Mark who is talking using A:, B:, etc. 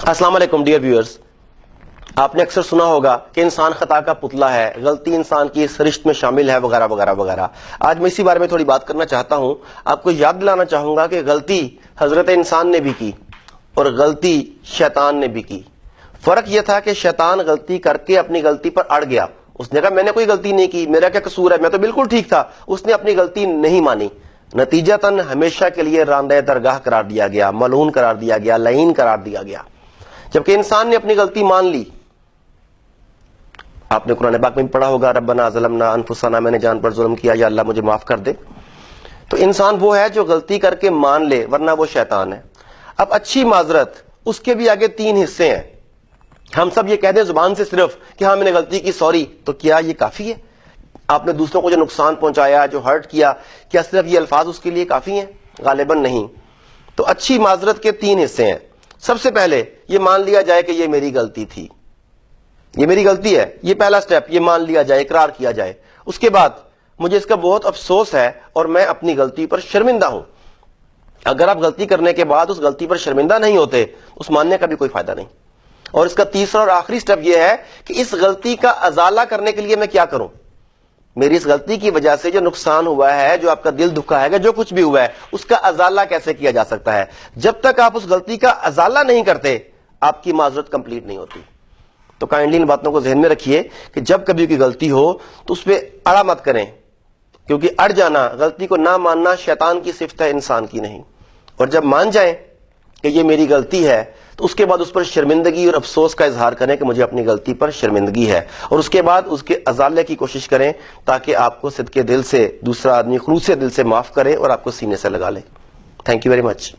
A: السلام علیکم dear viewers, آپ نے اکثر سنا ہوگا کہ انسان خطا کا پتلا ہے، غلطی انسان کی سرشت میں شامل ہے، وغیرہ وغیرہ وغیرہ۔ آج میں اسی بارے میں تھوڑی بات کرنا چاہتا ہوں۔ آپ کو یاد دلانا چاہوں گا کہ غلطی حضرت انسان نے بھی کی اور غلطی شیطان نے بھی کی۔ فرق یہ تھا کہ شیطان غلطی کر کے اپنی غلطی پر اڑ گیا، اس نے کہا میں نے کوئی غلطی نہیں کی، میرا کیا قصور ہے، میں تو بالکل ٹھیک تھا۔ اس نے اپنی غلطی نہیں مانی، نتیجتاً ہمیشہ کے لیے راندہ درگاہ قرار دیا گیا، ملعون قرار دیا گیا، لعین قرار دیا گیا۔ جبکہ انسان نے اپنی غلطی مان لی۔ آپ نے قرآن پاک میں بھی پڑھا ہوگا، ربنا ظلمنا انفسنا، میں نے جان پر ظلم کیا، یا اللہ مجھے معاف کر دے۔ تو انسان وہ ہے جو غلطی کر کے مان لے، ورنہ وہ شیطان ہے۔ اب اچھی معذرت، اس کے بھی آگے 3 حصے ہیں۔ ہم سب یہ کہہ دیں زبان سے صرف کہ ہاں میں نے غلطی کی، سوری، تو کیا یہ کافی ہے؟ آپ نے دوسروں کو جو نقصان پہنچایا، جو ہرٹ کیا، کیا صرف یہ الفاظ اس کے لیے کافی ہیں؟ غالباً نہیں۔ تو اچھی معذرت کے 3 حصے ہیں۔ سب سے پہلے یہ مان لیا جائے کہ یہ میری غلطی تھی، یہ میری غلطی ہے، یہ پہلا سٹیپ، یہ مان لیا جائے، اقرار کیا جائے۔ اس کے بعد مجھے اس کا بہت افسوس ہے اور میں اپنی غلطی پر شرمندہ ہوں۔ اگر آپ غلطی کرنے کے بعد اس غلطی پر شرمندہ نہیں ہوتے، اس ماننے کا بھی کوئی فائدہ نہیں۔ اور اس کا تیسرا اور آخری سٹیپ یہ ہے کہ اس غلطی کا ازالہ کرنے کے لیے میں کیا کروں؟ میری اس غلطی کی وجہ سے جو نقصان ہوا ہے، جو آپ کا دل دکھا ہے، جو کچھ بھی ہوا ہے، اس کا ازالہ کیسے کیا جا سکتا ہے؟ جب تک آپ اس غلطی کا ازالہ نہیں کرتے، آپ کی معذرت کمپلیٹ نہیں ہوتی۔ تو کائنڈلی ان باتوں کو ذہن میں رکھیے کہ جب کبھی کوئی غلطی ہو تو اس پہ اڑا مت کریں، کیونکہ اڑ جانا، غلطی کو نہ ماننا شیطان کی صفت ہے، انسان کی نہیں۔ اور جب مان جائیں کہ یہ میری غلطی ہے تو اس کے بعد اس پر شرمندگی اور افسوس کا اظہار کریں کہ مجھے اپنی غلطی پر شرمندگی ہے، اور اس کے بعد اس کے ازالے کی کوشش کریں تاکہ آپ کو صدقے دل سے دوسرا آدمی خلوص دل سے معاف کرے اور آپ کو سینے سے لگا لے۔ Thank you very much.